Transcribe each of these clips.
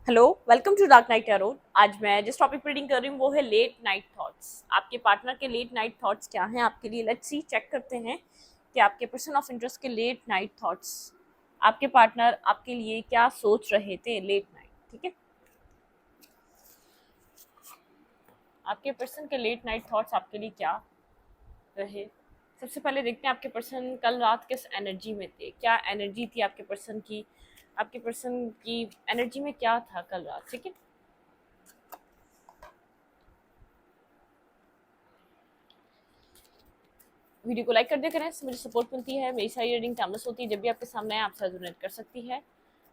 Hello, welcome to dark night tarot. आज मैं जिस टॉपिक पर रीडिंग कर रही हूँ वो है लेट नाइट थॉट्स। आपके पार्टनर के लेट नाइट थॉट्स क्या हैं आपके लिए? लेट्स सी, चेक करते हैं कि आपके पर्सन ऑफ इंटरेस्ट के लेट नाइट थॉट्स, आपके पार्टनर आपके लिए क्या सोच रहे थे लेट नाइट। ठीक है, आपके पर्सन के लेट नाइट थॉट्स आपके लिए क्या रहे। सबसे पहले देखते हैं आपके पर्सन कल रात किस एनर्जी में थे, क्या एनर्जी थी आपके पर्सन की, आपके पर्सन की एनर्जी में क्या था कल रात। ठीक है, वीडियो को लाइक कर दिया करें, इससे मुझे सपोर्ट मिलती है। मेरी सारी रीडिंग टाइमलेस होती है, जब भी आपके सामने है आप साथ रेजोनेट कर सकती है।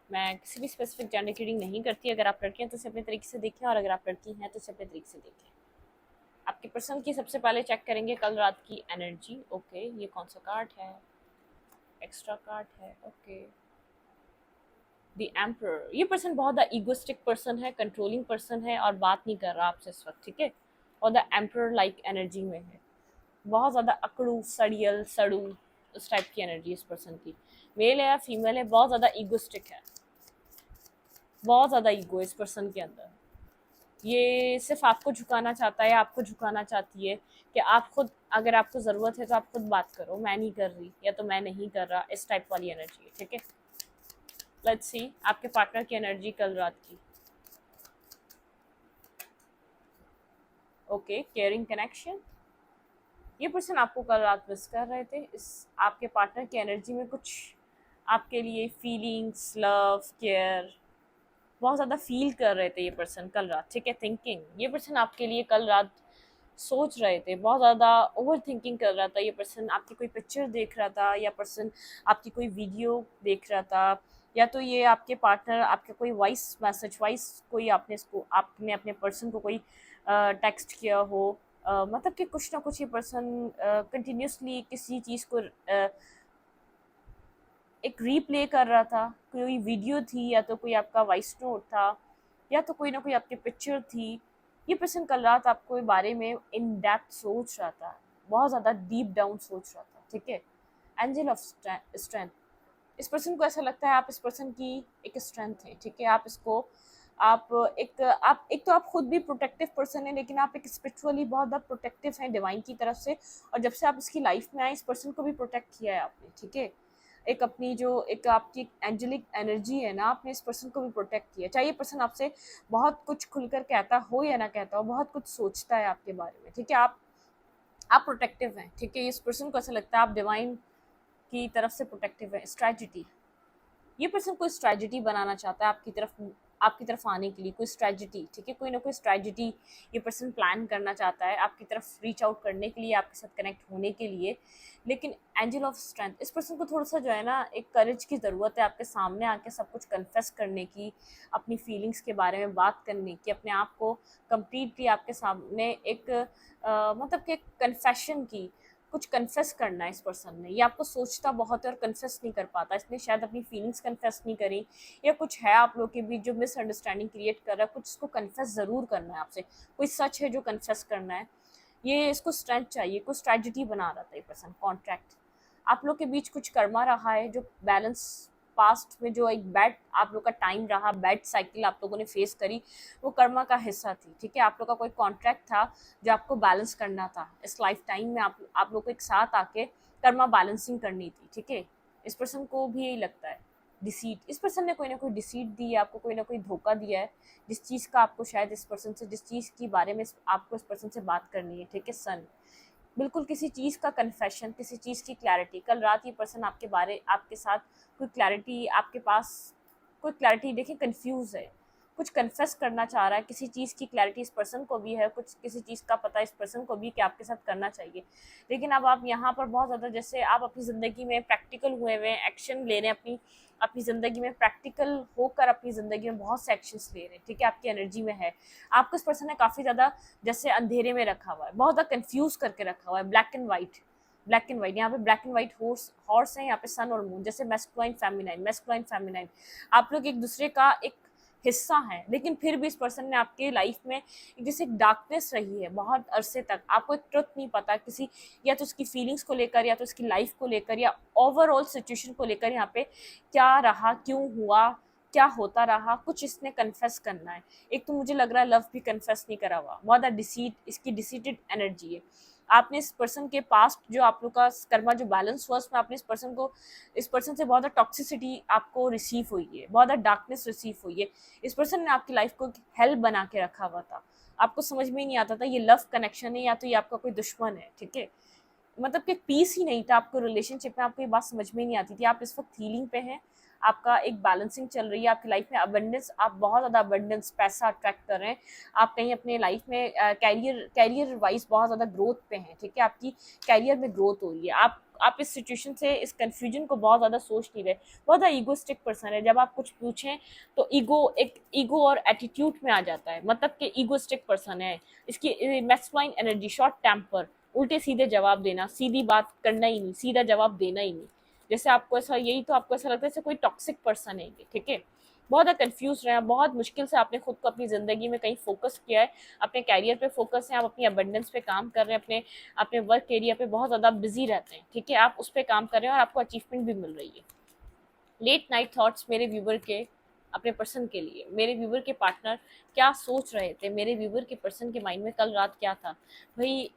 मैं किसी भी स्पेसिफिक जेंडर की रीडिंग नहीं करती। अगर आप लड़की हैं तो इसे अपने तरीके से देखें, और अगर आप लड़की हैं तो इसे अपने तरीके से देखें। आपके पर्सन की सबसे पहले चेक करेंगे कल रात की एनर्जी। ओके, ये कौन सा कार्ड है? एक्स्ट्रा कार्ड है। Okay, the emperor. ये पर्सन बहुत द इगोइस्टिक पर्सन है, कंट्रोलिंग पर्सन है और बात नहीं कर रहा आपसे इस वक्त। ठीक है, और द एम्परर लाइक एनर्जी में है, बहुत ज़्यादा अकड़ू, सड़ियल, सड़ू, उस टाइप की एनर्जी इस पर्सन की। मेल है या फीमेल है, बहुत ज़्यादा ईगोस्टिक है, बहुत ज़्यादा ईगो इस पर्सन के अंदर। ये सिर्फ आपको झुकाना चाहता है, आपको झुकाना चाहती है कि आप खुद, अगर आपको ज़रूरत है तो आप खुद बात करो, मैं नहीं कर रही या तो मैं नहीं कर रहा, इस टाइप वाली एनर्जी है। ठीक है, लेट्स सी आपके पार्टनर की एनर्जी कल रात की। Okay, caring connection. ये पर्सन आपको कल रात मिस कर रहे थे। इस आपके पार्टनर की एनर्जी में कुछ आपके लिए फीलिंग्स, लव, केयर बहुत ज़्यादा फील कर रहे थे ये पर्सन कल रात। ठीक है, थिंकिंग। ये पर्सन आपके लिए कल रात सोच रहे थे, बहुत ज़्यादा ओवर थिंकिंग कर रहा था ये पर्सन। आपकी कोई पिक्चर देख रहा था, या पर्सन आपकी कोई वीडियो देख रहा था, या तो ये आपके पार्टनर आपके कोई वॉइस मैसेज, वॉइस कोई आपने इसको, आपने अपने पर्सन को कोई टेक्स्ट किया हो। मतलब कि कुछ ना कुछ ये पर्सन कंटिन्यूसली किसी चीज़ को एक रीप्ले कर रहा था। कोई वीडियो थी, या तो कोई आपका वॉइस नोट था, या तो कोई ना कोई आपकी पिक्चर थी। ये पर्सन कल रात आपको बारे में इन डेप्थ सोच रहा था, बहुत ज़्यादा डीप डाउन सोच रहा था। ठीक है, एंजल ऑफ स्ट्रेंथ। इस पर्सन को ऐसा लगता है आप इस पर्सन की एक स्ट्रेंथ है। ठीक है, आप इसको, आप एक तो आप खुद भी प्रोटेक्टिव पर्सन है, लेकिन आप एक स्पिरिचुअली बहुत ज़्यादा प्रोटेक्टिव हैं डिवाइन की तरफ से। और जब से आप इसकी लाइफ में आए, इस पर्सन को भी प्रोटेक्ट किया है आपने। ठीक है, एक अपनी जो एक आपकी एंजेलिक एनर्जी है ना, आपने इस पर्सन को भी प्रोटेक्ट किया। चाहे ये पर्सन आपसे बहुत कुछ खुलकर कहता हो या ना कहता हो, बहुत कुछ सोचता है आपके बारे में। ठीक है, आप प्रोटेक्टिव हैं। ठीक है, इस पर्सन को ऐसा लगता है आप डिवाइन की तरफ से प्रोटेक्टिव है। स्ट्रेटजी। ये पर्सन कोई स्ट्रेटजी बनाना चाहता है आपकी तरफ आने के लिए, कोई स्ट्रेटजी। ठीक है, कोई ना कोई स्ट्रेटजी ये पर्सन प्लान करना चाहता है आपकी तरफ रीच आउट करने के लिए, आपके साथ कनेक्ट होने के लिए। लेकिन एंजल ऑफ स्ट्रेंथ, इस पर्सन को थोड़ा सा जो है ना, एक करेज की ज़रूरत है आपके सामने आके सब कुछ कन्फेस करने की, अपनी फीलिंग्स के बारे में बात करने की, अपने आप को कम्प्लीटली आपके सामने एक मतलब कि कन्फेशन की, कुछ कन्फेस करना है इस पर्सन ने। ये आपको सोचता बहुत है और कन्फेस नहीं कर पाता, इसने शायद अपनी फीलिंग्स कन्फेस नहीं करी, या कुछ है आप लोग के बीच जो मिसअंडरस्टैंडिंग क्रिएट कर रहा है। कुछ इसको कन्फेस ज़रूर करना है आपसे, कोई सच है जो कन्फेस करना है। ये इसको स्ट्रेंथ चाहिए, कुछ स्ट्रेटजी बना रहा था ये पर्सन। कॉन्ट्रैक्ट, आप लोग के बीच कुछ कर्मा रहा है जो बैलेंस, पास्ट में जो एक बैड आप लोग का टाइम रहा, बैड साइकिल आप लोगों ने फेस करी, वो कर्मा का हिस्सा थी। ठीक है, आप लोग का कोई कॉन्ट्रैक्ट था जो आपको बैलेंस करना था इस लाइफ टाइम में। आप लोग को एक साथ आके कर्मा बैलेंसिंग करनी थी। ठीक है, इस पर्सन को भी यही लगता है। डिसीट, इस पर्सन ने कोई ना कोई डिसीट दी है आपको, कोई ना कोई धोखा दिया है, जिस चीज़ का आपको शायद इस पर्सन से, जिस चीज़ के बारे में आपको इस पर्सन से बात करनी है। ठीक है, सन, बिल्कुल किसी चीज़ का कन्फेशन, किसी चीज़ की क्लैरिटी। कल रात ये पर्सन आपके साथ कोई क्लैरिटी, आपके पास कोई क्लैरिटी, देखिए कंफ्यूज है, कुछ कन्फेस करना चाह रहा है। किसी चीज़ की क्लैरिटी इस पर्सन को भी है, कुछ किसी चीज़ का पता इस पर्सन को भी कि आपके साथ करना चाहिए। लेकिन अब आप यहाँ पर बहुत ज़्यादा, जैसे आप अपनी ज़िंदगी में प्रैक्टिकल हुए हुए हैं, एक्शन ले रहे हैं, अपनी अपनी ज़िंदगी में प्रैक्टिकल होकर अपनी ज़िंदगी में बहुत से एक्शंस ले रहे हैं। ठीक है, आपकी एनर्जी में है, आपको इस पर्सन ने काफ़ी ज़्यादा जैसे अंधेरे में रखा हुआ है, बहुत ज़्यादा कंफ्यूज करके रखा हुआ है। ब्लैक एंड वाइट, यहाँ पे ब्लैक एंड वाइट हॉर्स है, यहाँ पे सन और मून, जैसे मैस्कुलाइन फेमिनाइन। आप लोग एक दूसरे का एक हिस्सा है, लेकिन फिर भी इस पर्सन ने आपके लाइफ में जैसे एक डार्कनेस रही है बहुत अरसे तक। आपको एक ट्रुथ नहीं पता किसी, या तो उसकी फीलिंग्स को लेकर, या तो उसकी लाइफ को लेकर, या ओवरऑल सिचुएशन को लेकर, यहाँ पे क्या रहा, क्यों हुआ, क्या होता रहा, कुछ इसने कन्फेस करना है। एक तो मुझे लग रहा है लव भी कन्फेस नहीं करा हुआ, बहुत डिसीट, इसकी डिसीटेड एनर्जी है। आपने इस पर्सन के पास्ट जो आप लोग का कर्मा जो बैलेंस हुआ उसमें आपने इस पर्सन से बहुत टॉक्सिसिटी आपको रिसीव हुई है, बहुत डार्कनेस रिसीव हुई है। इस पर्सन ने आपकी लाइफ को हेल बना के रखा हुआ था, आपको समझ में ही नहीं आता था ये लव कनेक्शन है या तो ये आपका कोई दुश्मन है, ठीक है। मतलब कि पीस ही नहीं था आपको रिलेशनशिप में, आपको ये बात समझ में नहीं आती थी। आप इस वक्त हीलिंग पे हैं, आपका एक बैलेंसिंग चल रही है आपकी लाइफ में, अबंडेंस, आप बहुत ज़्यादा अबंडेंस पैसा अट्रैक्ट कर रहे हैं। आप कहीं अपने लाइफ में कैरियर वाइज बहुत ज़्यादा ग्रोथ पे हैं, ठीक है, आपकी कैरियर में ग्रोथ हो रही है। आप इस सिचुएशन से, इस कन्फ्यूजन को बहुत ज़्यादा सोच नहीं रहे। बहुत ज़्यादा ईगोस्टिक पर्सन है, जब आप कुछ पूछें तो ईगो और एटीट्यूड में आ जाता है, मतलब कि ईगोस्टिक पर्सन है। इसकी मैस्कुलाइन एनर्जी, शॉर्ट टेम्पर, उल्टे सीधे जवाब देना, सीधी बात करना ही नहीं, सीधा जवाब देना ही नहीं। जैसे आपको ऐसा, यही तो आपको ऐसा लगता है जैसे कोई टॉक्सिक पर्सन है ये, ठीक है। बहुत ज़्यादा कंफ्यूज रहे हैं, बहुत मुश्किल से आपने खुद को अपनी ज़िंदगी में कहीं फोकस किया है, अपने कैरियर पे फोकस है, आप अपनी अबंडेंस पे काम कर रहे हैं, अपने अपने वर्क एरिया पे बहुत ज़्यादा बिजी रहते हैं, ठीक है, आप उस पर काम कर रहे हैं और आपको अचीवमेंट भी मिल रही है। लेट नाइट थॉट्स मेरे व्यूवर के, अपने पर्सन के लिए, मेरे व्यूवर के पार्टनर क्या सोच रहे थे, मेरे व्यूवर के पर्सन के माइंड में कल रात क्या था। भाई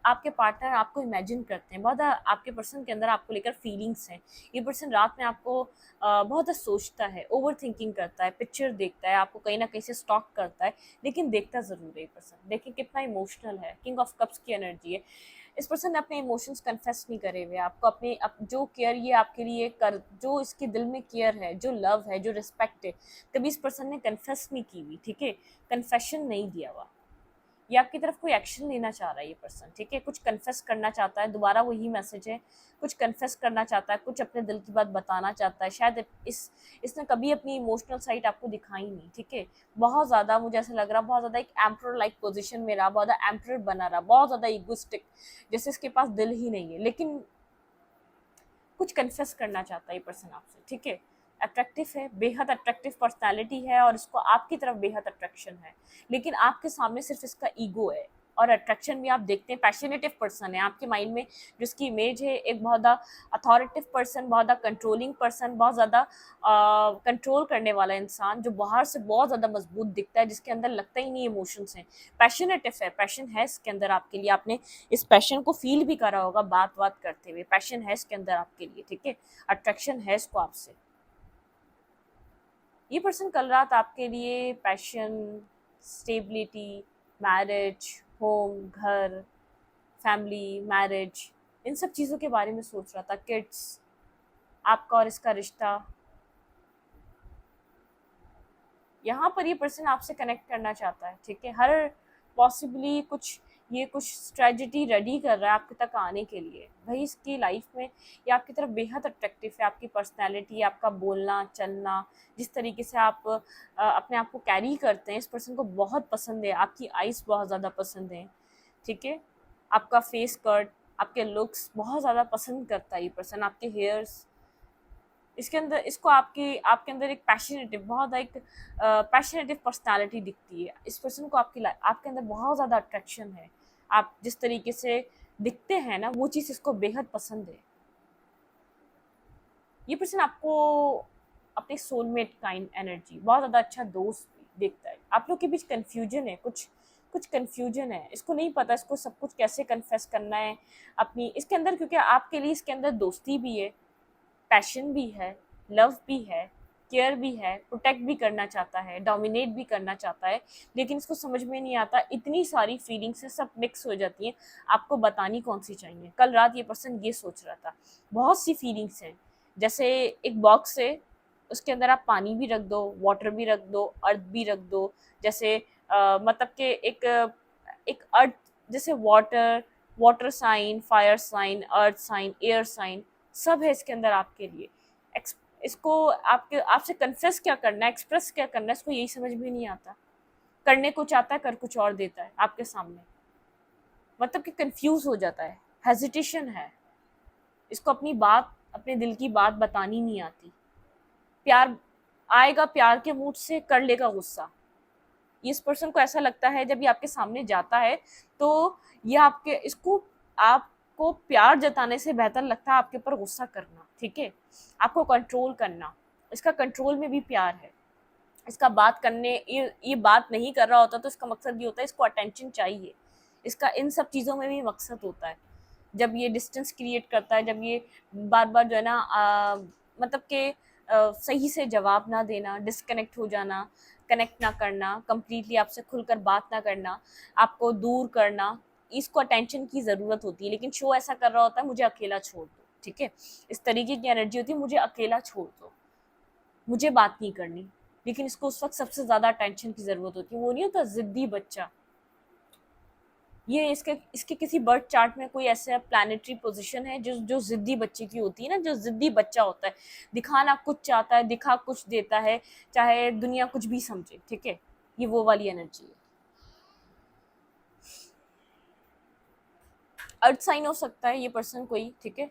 आपके पार्टनर आपको इमेजिन करते हैं, बहुत आपके पर्सन के अंदर आपको लेकर फीलिंग्स हैं। ये पर्सन रात में आपको बहुत सोचता है, ओवर थिंकिंग करता है, पिक्चर देखता है, आपको कहीं ना कहीं से स्टॉक करता है, लेकिन देखता ज़रूर है ये पर्सन। देखिए कितना इमोशनल है, किंग ऑफ कप्स की एनर्जी है। इस पर्सन ने अपने इमोशंस कन्फेस नहीं करे हुए, आपको जो केयर ये आपके लिए कर, जो इसके दिल में केयर है, जो लव है, जो रिस्पेक्ट है, कभी इस पर्सन ने कन्फेस नहीं की हुई, ठीक है, कन्फेशन नहीं दिया हुआ। ये आपकी तरफ कोई एक्शन लेना चाह रहा है ये पर्सन, ठीक है, कुछ कन्फेस करना चाहता है, दोबारा वही मैसेज है, कुछ कन्फेस करना चाहता है, कुछ अपने दिल की बात बताना चाहता है। शायद इसने कभी अपनी इमोशनल साइड आपको दिखाई नहीं, ठीक है। बहुत ज़्यादा मुझे ऐसा लग रहा, बहुत ज़्यादा एक एम्परर लाइक पोजीशन में रहा, बहुत ज़्यादा एम्परर बना रहा, बहुत ज़्यादा ईगोइस्टिक, जैसे इसके पास दिल ही नहीं है, लेकिन कुछ कन्फेस करना चाहता है ये पर्सन आपसे, ठीक है। अट्रैक्टिव है, बेहद अट्रैक्टिव पर्सनालिटी है और इसको आपकी तरफ बेहद अट्रैक्शन है, लेकिन आपके सामने सिर्फ इसका ईगो है। और अट्रैक्शन भी आप देखते हैं, पैशनेटिव पर्सन है आपके माइंड में, जिसकी इमेज है एक बहुत ज़्यादा अथॉरिटिव पर्सन, बहुत ज़्यादा कंट्रोलिंग पर्सन, बहुत ज़्यादा कंट्रोल करने वाला इंसान, जो बाहर से बहुत ज़्यादा मजबूत दिखता है, जिसके अंदर लगता ही नहीं इमोशंस हैं। पैशनेटिव है, पैशन है इसके अंदर आपके लिए, आपने इस पैशन को फील भी करा होगा बात करते हुए, पैशन है इसके अंदर आपके लिए, ठीक है, अट्रैक्शन है इसको आपसे। ये पर्सन कल रात आपके लिए पैशन, स्टेबिलिटी, मैरिज, होम, घर, फैमिली, मैरिज, इन सब चीज़ों के बारे में सोच रहा था, किड्स, आपका और इसका रिश्ता। यहाँ पर ये पर्सन आपसे कनेक्ट करना चाहता है, ठीक है, हर पॉसिबली कुछ स्ट्रेटजी रेडी कर रहा है आपके तक आने के लिए। भाई इसकी लाइफ में ये आपकी तरफ बेहद अट्रैक्टिव है, आपकी पर्सनैलिटी, आपका बोलना चलना, जिस तरीके से आप अपने आप को कैरी करते हैं, इस पर्सन को बहुत पसंद है। आपकी आइज़ बहुत ज़्यादा पसंद है, ठीक है, आपका फेस कट, आपके लुक्स बहुत ज़्यादा पसंद करता है ये पर्सन, आपके हेयर्स, इसके अंदर इसको आपके अंदर एक पैशनेटिव, बहुत एक पैशनेटिव पर्सनालिटी दिखती है। इस पर्सन को आपके अंदर बहुत ज़्यादा अट्रैक्शन है, आप जिस तरीके से दिखते हैं ना, वो चीज़ इसको बेहद पसंद है। ये पर्सन आपको अपने सोलमेट काइंड एनर्जी, बहुत ज़्यादा अच्छा दोस्त देखता है। आप लोग के बीच कन्फ्यूजन है, कुछ कुछ कन्फ्यूजन है, इसको नहीं पता इसको सब कुछ कैसे कन्फेस करना है अपनी इसके अंदर, क्योंकि आपके लिए इसके अंदर दोस्ती भी है, पैशन भी है, लव भी है, केयर भी है, प्रोटेक्ट भी करना चाहता है, डोमिनेट भी करना चाहता है, लेकिन इसको समझ में नहीं आता, इतनी सारी फीलिंग्स से सब मिक्स हो जाती हैं, आपको बतानी कौन सी चाहिए। कल रात ये पर्सन ये सोच रहा था, बहुत सी फीलिंग्स हैं, जैसे एक बॉक्स है, उसके अंदर आप पानी भी रख दो, वाटर भी रख दो, अर्थ भी रख दो, जैसे मतलब कि एक अर्थ, जैसे water sign, fire sign, earth sign, air sign, सब है इसके अंदर आपके लिए। इसको आपसे कन्फेस क्या करना है, एक्सप्रेस क्या करना है, इसको यही समझ में नहीं आता, करने को चाहता है, कर कुछ और देता है आपके सामने, मतलब कि कंफ्यूज हो जाता है, हेजिटेशन है, इसको अपने दिल की बात बतानी नहीं आती। प्यार आएगा, प्यार के मूड से कर लेगा गुस्सा। इस पर्सन को ऐसा लगता है जब ये आपके सामने जाता है तो ये आपको प्यार जताने से बेहतर लगता है आपके ऊपर गुस्सा करना, ठीक है, आपको कंट्रोल करना, इसका कंट्रोल में भी प्यार है। इसका बात करने ये बात नहीं कर रहा होता तो इसका मकसद ये होता है इसको अटेंशन चाहिए, इसका इन सब चीज़ों में भी मकसद होता है। जब ये डिस्टेंस क्रिएट करता है, जब ये बार बार जो है ना मतलब कि सही से जवाब ना देना, डिस्कनेक्ट हो जाना, कनेक्ट ना करना, कंप्लीटली आपसे खुलकर बात ना करना, आपको दूर करना, इसको अटेंशन की ज़रूरत होती है। लेकिन शो ऐसा कर रहा होता है, मुझे अकेला छोड़ दो, ठीक है, इस तरीके की एनर्जी होती है, मुझे अकेला छोड़ दो, मुझे बात नहीं करनी। लेकिन इसको उस वक्त सबसे ज़्यादा अटेंशन की ज़रूरत होती है। वो नहीं होता ज़िद्दी बच्चा, ये इसके किसी बर्थ चार्ट में कोई ऐसा प्लानिटरी पोजीशन है जो जो जिद्दी बच्चे की होती है ना, जो जिद्दी बच्चा होता है, दिखाना कुछ चाहता है, दिखा कुछ देता है, चाहे दुनिया कुछ भी समझे, ठीक है, ये वो वाली एनर्जी है। अर्थ साइन हो सकता है ये पर्सन कोई, ठीक है,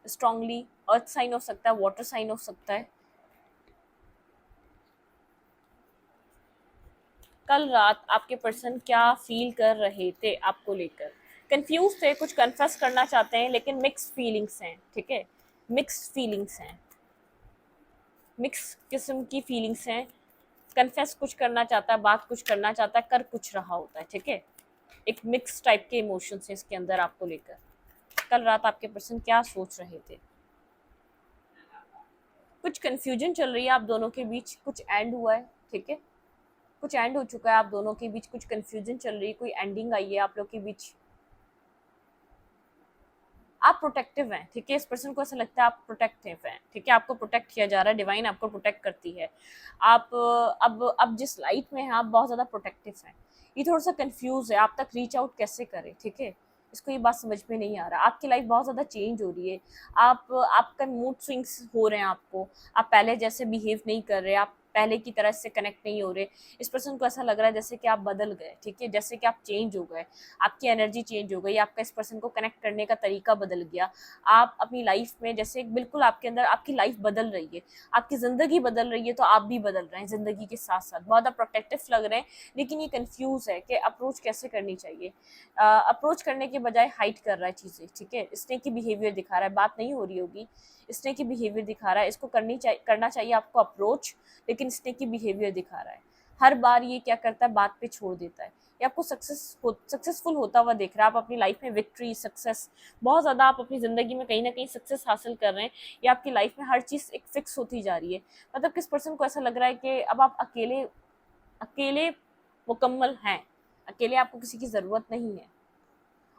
स्ट्रांगली अर्थ साइन हो सकता है, वाटर साइन हो सकता है। कल रात आपके पर्सन क्या फील कर रहे थे आपको लेकर? कंफ्यूज थे, कुछ कन्फेस करना चाहते हैं, लेकिन मिक्स फीलिंग्स हैं, ठीक है, मिक्स फीलिंग्स हैं, मिक्स किस्म की फीलिंग्स हैं। कन्फेस कुछ करना चाहता है, बात कुछ करना चाहता है, कर कुछ रहा होता है, ठीक है, एक मिक्स टाइप के इमोशंस हैं इसके अंदर आपको लेकर। कल रात आपके पर्सन क्या सोच रहे थे? कुछ कंफ्यूजन चल रही है आप दोनों के बीच, कुछ एंड हुआ है, ठीक है, कुछ एंड हो चुका है आप दोनों के बीच, कुछ कंफ्यूजन चल रही है, कोई एंडिंग आई है आप लोग के बीच। आप प्रोटेक्टिव हैं, ठीक है, इस पर्सन को ऐसा लगता है आप प्रोटेक्टिव हैं, ठीक है, आपको प्रोटेक्ट किया जा रहा है, डिवाइन आपको प्रोटेक्ट करती है। आप अब जिस लाइट में हैं आप बहुत ज़्यादा प्रोटेक्टिव हैं। ये थोड़ा सा कंफ्यूज है, आप तक रीच आउट कैसे करें, ठीक है, इसको ये बात समझ में नहीं आ रहा। आपकी लाइफ बहुत ज़्यादा चेंज हो रही है, आपका मूड स्विंग्स हो रहे हैं, आपको आप पहले जैसे बिहेव नहीं कर रहे, आप पहले की तरह से कनेक्ट नहीं हो रहे। इस पर्सन को ऐसा लग रहा है जैसे कि आप बदल गए, ठीक है, जैसे कि आप चेंज हो गए, आपकी एनर्जी चेंज हो गई, आपका इस पर्सन को कनेक्ट करने का तरीका बदल गया। आप अपनी लाइफ में जैसे बिल्कुल आपके अंदर आपकी लाइफ बदल रही है, आपकी ज़िंदगी बदल रही है, तो आप भी बदल रहे हैं ज़िंदगी के साथ साथ, बहुत ज़्यादा प्रोटेक्टिव लग रहे हैं। लेकिन ये कंफ्यूज है कि अप्रोच कैसे करनी चाहिए। अप्रोच करने के बजाय हाइड कर रहा है चीज़ें, ठीक है, इसने की बिहेवियर दिखा रहा है, बात नहीं हो रही होगी, इसने की बिहेवियर दिखा रहा है, इसको करना चाहिए आपको अप्रोच, लेकिन इसने की बिहेवियर दिखा रहा है। हर बार ये क्या करता है, बात पे छोड़ देता है। ये आपको सक्सेसफुल होता हुआ देख रहा है, आप अपनी लाइफ में विक्ट्री, सक्सेस, बहुत ज़्यादा आप अपनी ज़िंदगी में कहीं ना कहीं सक्सेस हासिल कर रहे हैं। ये आपकी लाइफ में हर चीज़ एक फिक्स होती जा रही है। मतलब किस पर्सन को ऐसा लग रहा है कि अब आप अकेले अकेले मुकम्मल हैं, अकेले आपको किसी की ज़रूरत नहीं है।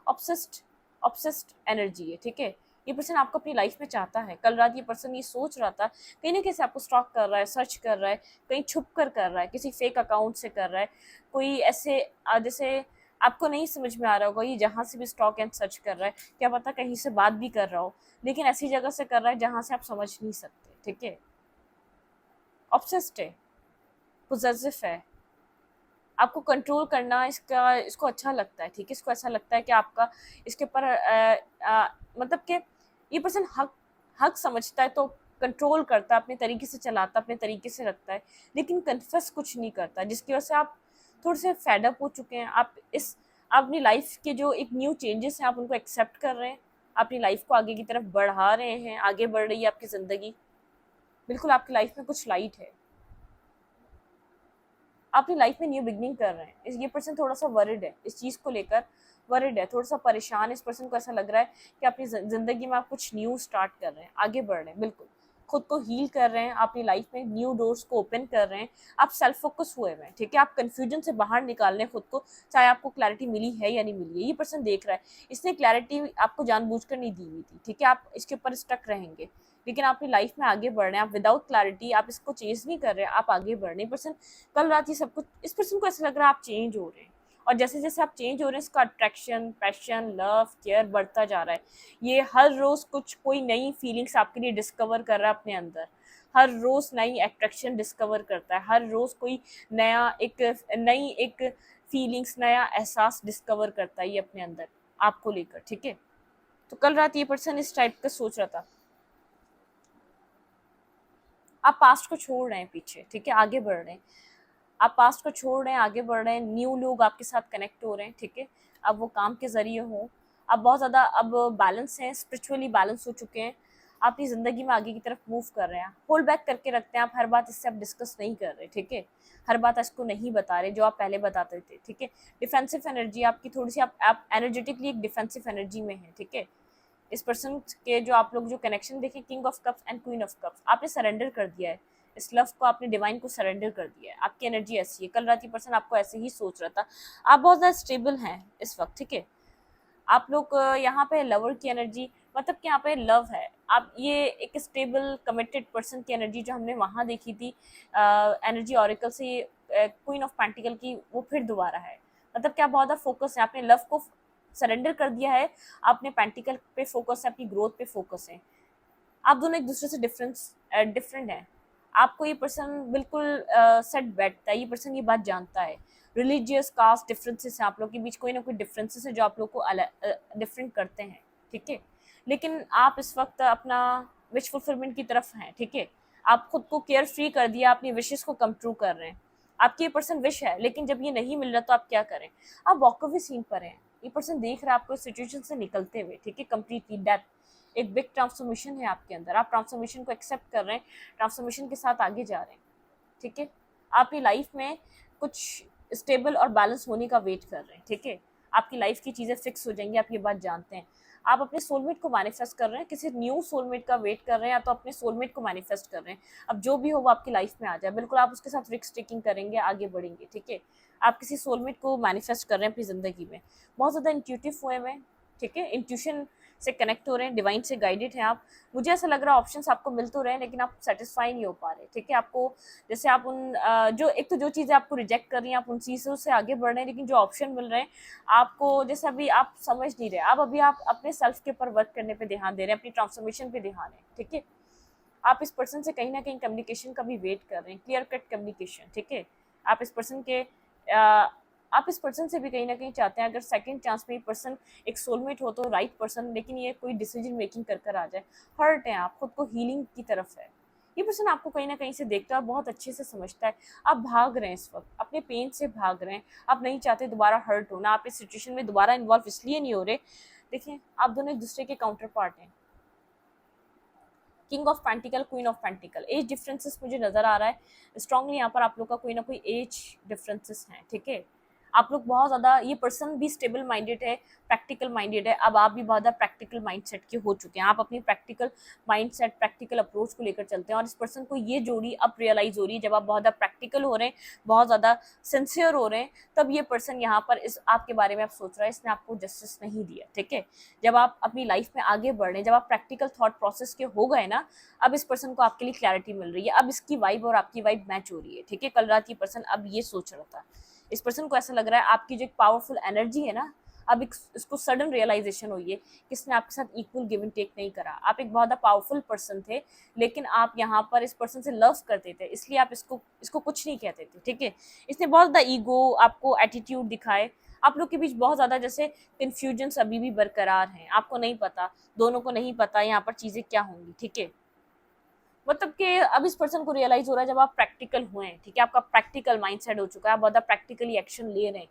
ऑब्सेस्ड ऑब्सेस्ड एनर्जी है, ठीक है, ये पर्सन आपको अपनी लाइफ में चाहता है। कल रात ये पर्सन ये सोच रहा था, कहीं ना कहीं से आपको स्टॉक कर रहा है, सर्च कर रहा है, कहीं छुप कर रहा है, किसी फेक अकाउंट से कर रहा है, कोई ऐसे जैसे आपको नहीं समझ में आ रहा होगा, ये जहाँ से भी स्टॉक एंड सर्च कर रहा है, क्या पता कहीं से बात भी कर रहा हो, लेकिन ऐसी जगह से कर रहा है जहाँ से आप समझ नहीं सकते, ठीक है, ऑब्सेस्ड है, पोजेसिव है, आपको कंट्रोल करना इसको अच्छा लगता है, ठीक है, इसको ऐसा लगता है कि आपका इसके ऊपर मतलब कि ये पर्सन हक हक समझता है तो कंट्रोल करता है, अपने तरीके से चलाता है, अपने तरीके से रखता है, लेकिन कन्फेस कुछ नहीं करता, जिसकी वजह से आप थोड़े से फेडअप हो चुके हैं। आप अपनी लाइफ के जो एक न्यू चेंजेस हैं आप उनको एक्सेप्ट कर रहे हैं, अपनी लाइफ को आगे की तरफ बढ़ा रहे हैं, आगे बढ़ रही है आपकी ज़िंदगी, बिल्कुल आपकी लाइफ में कुछ लाइट है, अपनी लाइफ में न्यू बिगनिंग कर रहे हैं। ये पर्सन थोड़ा सा वरिड है, इस चीज़ को लेकर वरिड है, थोड़ा सा परेशान। इस पर्सन को ऐसा लग रहा है कि अपनी ज़िंदगी में आप कुछ न्यू स्टार्ट कर रहे हैं, आगे बढ़ रहे हैं, बिल्कुल खुद को हील कर रहे हैं, अपनी लाइफ में न्यू डोर्स को ओपन कर रहे हैं। आप सेल्फ फोकस हुए हुए हैं, ठीक है, आप कंफ्यूजन से बाहर निकाल रहे हैं खुद को, चाहे आपको क्लैरिटी मिली है या नहीं मिली है। ये पर्सन देख रहा है, इसने क्लैरिटी आपको जानबूझकर नहीं दी हुई थी, ठीक है, आप इसके ऊपर स्टक रहेंगे, लेकिन आप अपनी लाइफ में आगे बढ़ रहे हैं, आप विदाउट क्लैरिटी आप इसको चेंज नहीं कर रहे हैं, आप आगे बढ़ रहे हैं। पर्सन कल रात ये सब कुछ, इस पर्सन को ऐसा लग रहा है आप चेंज हो रहे हैं, और जैसे जैसे आप चेंज हो रहे हैं इसका अट्रैक्शन, पैशन, लव, केयर बढ़ता जा रहा है। ये हर रोज कोई नई फीलिंग्स आपके लिए डिस्कवर कर रहा है अपने अंदर, हर रोज नई अट्रैक्शन डिस्कवर करता है, हर रोज कोई नई एक फीलिंग्स, नया एहसास डिस्कवर करता है ये अपने अंदर आपको लेकर, ठीक है। तो कल रात ये पर्सन इस टाइप का सोच रहा था। आप पास्ट को छोड़ रहे हैं पीछे, ठीक है, आगे बढ़ रहे हैं, आप पास्ट को छोड़ रहे हैं, आगे बढ़ रहे हैं, न्यू लोग आपके साथ कनेक्ट हो रहे हैं, ठीक है, अब वो काम के जरिए हो, आप बहुत ज़्यादा अब बैलेंस हैं, स्पिरिचुअली बैलेंस हो चुके हैं, आप अपनी ज़िंदगी में आगे की तरफ मूव कर रहे हैं, होल्ड बैक करके रखते हैं, आप हर बात इससे आप डिस्कस नहीं कर रहे, ठीक है, हर बात इसको नहीं बता रहे जो आप पहले बताते थे, ठीक है। डिफेंसिव एनर्जी आपकी थोड़ी सी, आप एनर्जेटिकली एक डिफेंसिव एनर्जी में है, ठीक है। इस पर्सन के जो आप लोग जो कनेक्शन देखें, king of cups and queen of cups, आपने सरेंडर कर दिया है, इस लव को आपने डिवाइन को सरेंडर कर दिया है। आपकी एनर्जी ऐसी है, कल रात ये पर्सन आपको ऐसे ही सोच रहा था, आप बहुत ज़्यादा स्टेबल हैं इस वक्त, ठीक है। आप लोग यहाँ पे लवर की एनर्जी, मतलब कि यहाँ पे लव है, आप ये एक स्टेबल कमिटेड पर्सन की एनर्जी जो हमने वहाँ देखी थी एनर्जी ऑरिकल से, क्वीन ऑफ पेंटिकल की, वो फिर दोबारा है। मतलब कि आप बहुत ज़्यादा फोकस है, आपने लव को सरेंडर कर दिया है, आपने पेंटिकल पे फोकस है, अपनी ग्रोथ पे फोकस है। आप दोनों एक दूसरे से डिफरेंट हैं। आपको ये पर्सन बिल्कुल सेट बैठता है, ये पर्सन ये बात जानता है। रिलीजियस कास्ट डिफरेंसेस हैं आप लोग के बीच, कोई ना कोई डिफरेंसेस है जो आप लोग को डिफरेंट करते हैं, ठीक है। लेकिन आप इस वक्त अपना विश फुलफिलमेंट की तरफ हैं, ठीक है। आप खुद को केयर फ्री कर दिया, अपनी विशेस को कम ट्रू कर रहे हैं। आपकी ये पर्सन विश है, लेकिन जब ये नहीं मिल रहा तो आप क्या करें, आप वॉक अवे सीन पर हैं। ये पर्सन देख रहा है आपको इस सिचुएशन से निकलते हुए, ठीक है, कंप्लीटली डेथ, एक बिग ट्रांसफॉर्मेशन है आपके अंदर, आप ट्रांसफॉर्मेशन को एक्सेप्ट कर रहे हैं, ट्रांसफॉर्मेशन के साथ आगे जा रहे हैं, ठीक है। आप अपनी लाइफ में कुछ स्टेबल और बैलेंस होने का वेट कर रहे हैं, ठीक है। आपकी लाइफ की चीज़ें फिक्स हो जाएंगी, आप ये बात जानते हैं। आप अपने सोलमेट को मैनिफेस्ट कर रहे हैं, किसी न्यू सोलमेट का वेट कर रहे हैं, या तो अपने सोलमेट को मैनिफेस्ट कर रहे हैं। अब जो भी हो वो आपकी लाइफ में आ जाए, बिल्कुल आप उसके साथ रिस्क टेकिंग करेंगे, आगे बढ़ेंगे, ठीक है। आप किसी सोलमेट को मैनिफेस्ट कर रहे हैं अपनी ज़िंदगी में, बहुत ज़्यादा इंट्यूटिव हुए में, ठीक है, इंट्यूशन से कनेक्ट हो रहे हैं, डिवाइन से गाइडेड हैं आप। मुझे ऐसा लग रहा है ऑप्शंस आपको मिल तो रहे हैं, लेकिन आप सेटिस्फाई नहीं हो पा रहे, ठीक है। आपको जैसे आप उन जो एक तो जो चीज़ें आपको रिजेक्ट कर रही हैं, आप उन चीज़ों से आगे बढ़ रहे हैं, लेकिन जो ऑप्शन मिल रहे हैं आपको, जैसे अभी आप समझ नहीं रहे, अब अभी आप अपने सेल्फ के ऊपर वर्क करने पे ध्यान दे रहे हैं, अपनी ट्रांसफॉर्मेशन पे ध्यान है, ठीक है। आप इस पर्सन से कहीं ना कहीं कम्युनिकेशन का भी वेट कर रहे हैं, क्लियर कट कम्युनिकेशन, ठीक है। आप इस पर्सन के आप इस पर्सन से भी कहीं ना कहीं चाहते हैं, अगर सेकंड चांस में ये पर्सन एक सोलमेट हो तो राइट पर्सन, लेकिन ये कोई डिसीजन मेकिंग कर आ जाए, हर्ट है, आप खुद को हीलिंग की तरफ है। ये पर्सन आपको कहीं ना कहीं से देखता है, बहुत अच्छे से समझता है। आप भाग रहे हैं इस वक्त, अपने पेन से भाग रहे हैं, आप नहीं चाहते दोबारा हर्ट होना, आप इस सिचुएशन में दोबारा इन्वॉल्व इसलिए नहीं हो रहे। देखिए, आप दोनों एक दूसरे के काउंटर पार्ट हैं, king of pentacle, queen of pentacle. Age differences मुझे नजर आ रहा है स्ट्रांगली, यहाँ पर आप लोग का कोई ना कोई एज डिफरेंसेस हैं, ठीक है। आप लोग बहुत ज़्यादा, ये पर्सन भी स्टेबल माइंडेड है, प्रैक्टिकल माइंडेड है, अब आप भी बहुत ज़्यादा प्रैक्टिकल माइंडसेट के हो चुके हैं, आप अपनी प्रैक्टिकल माइंडसेट, प्रैक्टिकल अप्रोच को लेकर चलते हैं। और इस पर्सन को ये जोड़ी अब रियलाइज हो रही है, जब आप बहुत ज़्यादा प्रैक्टिकल हो रहे हैं, बहुत ज़्यादा सिंसियर हो रहे हैं, तब ये पर्सन यहाँ पर इस आपके बारे में आप सोच रहा है, इसने आपको जस्टिस नहीं दिया, ठीक है। जब आप अपनी लाइफ में आगे बढ़ रहे हैं, जब आप प्रैक्टिकल थॉट प्रोसेस के हो गए ना, अब इस पर्सन को आपके लिए क्लैरिटी मिल रही है, अब इसकी वाइब और आपकी वाइब मैच हो रही है, ठीक है। कल रात ये पर्सन अब ये सोच रहा था, इस पर्सन को ऐसा लग रहा है आपकी जो एक पावरफुल एनर्जी है ना, अब इसको सडन रियलाइजेशन हुई है कि इसने आपके साथ इक्वल गिव एंड टेक नहीं करा। आप एक बहुत ज़्यादा पावरफुल पर्सन थे, लेकिन आप यहाँ पर इस पर्सन से लव करते थे, इसलिए आप इसको कुछ नहीं कहते थे, ठीक है। इसने बहुत ज़्यादा ईगो, आपको एटीट्यूड दिखाए, आप लोग के बीच बहुत ज़्यादा जैसे कन्फ्यूजन्स अभी भी बरकरार हैं, आपको नहीं पता, दोनों को नहीं पता यहाँ पर चीज़ें क्या होंगी, ठीक है। मतलब कि अब इस पर्सन को रियलाइज हो रहा है, जब आप प्रैक्टिकल हुए हैं, ठीक है, आपका प्रैक्टिकल माइंडसेट हो चुका है, आप बहुत प्रैक्टिकली एक्शन ले रहे हैं,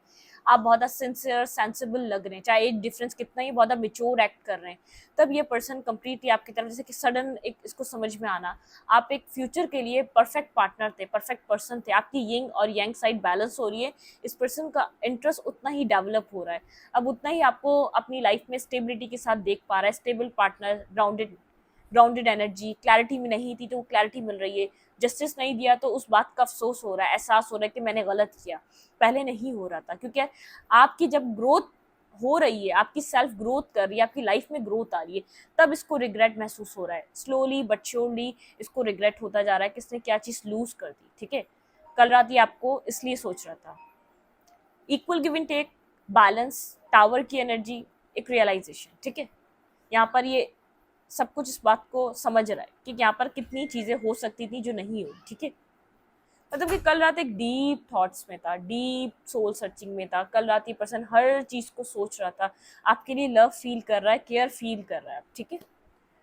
आप बहुत सिंसियर सेंसिबल लग रहे हैं, चाहे एज डिफरेंस कितना ही बहुत मेच्योर एक्ट कर रहे हैं, तब ये पर्सन कंप्लीटली आपकी तरफ, जैसे कि सडन एक इसको समझ में आना, आप एक फ्यूचर के लिए परफेक्ट पार्टनर थे, परफेक्ट पर्सन थे, आपकी यिंग और यांग साइड बैलेंस हो रही है, इस पर्सन का इंटरेस्ट उतना ही डेवलप हो रहा है, अब उतना ही आपको अपनी लाइफ में स्टेबिलिटी के साथ देख पा रहा है, stable partner, grounded energy, clarity में नहीं थी तो क्लैरिटी मिल रही है, जस्टिस नहीं दिया तो उस बात का अफसोस हो रहा है, एहसास हो रहा है कि मैंने गलत किया, पहले नहीं हो रहा था। क्योंकि आपकी जब ग्रोथ हो रही है, आपकी सेल्फ ग्रोथ कर रही है, आपकी लाइफ में ग्रोथ आ रही है, तब इसको रिग्रेट महसूस हो रहा है, स्लोली बट श्योरली इसको रिग्रेट होता जा रहा है कि इसने क्या चीज़ लूज कर दी, ठीक है। कल रात ये आपको इसलिए सोच रहा था, equal give and take, balance, tower की एनर्जी, एक रियलाइजेशन, ठीक है। यहाँ पर ये सब कुछ इस बात को समझ रहा है कि यहाँ पर कितनी चीज़ें हो सकती थी जो नहीं हुई, ठीक है। मतलब कि कल रात एक डीप थॉट्स में था, डीप सोल सर्चिंग में था, कल रात ये पर्सन हर चीज़ को सोच रहा था, आपके लिए लव फील कर रहा है, केयर फील कर रहा है, ठीक है।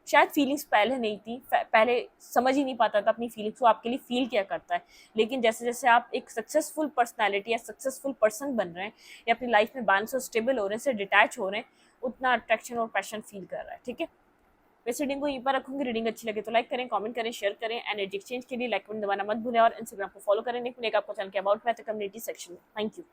शायद फीलिंग्स पहले नहीं थी, पहले समझ ही नहीं पाता था अपनी फीलिंग्स को, आपके लिए फील क्या करता है, लेकिन जैसे जैसे आप एक सक्सेसफुल पर्सनैलिटी या सक्सेसफुल पर्सन बन रहे हैं, या अपनी लाइफ में बैलेंस और स्टेबल हो रहे हैं, से डिटैच हो रहे हैं, उतना अट्रैक्शन और पैशन फील कर रहा है, ठीक है। मैं इस रीडिंग को यहीं पर रखूंगी। रीडिंग अच्छी लगे तो लाइक करें, कमेंट करें, शेयर करें। एनर्जी एक्सचेंज के लिए लाइक बटन दबाना मत भूलें और इंस्टाग्राम को फॉलो करें। लिंक मिलेगा आपको चैनल के अबाउट में तो कम्युनिटी सेक्शन में। Thank you.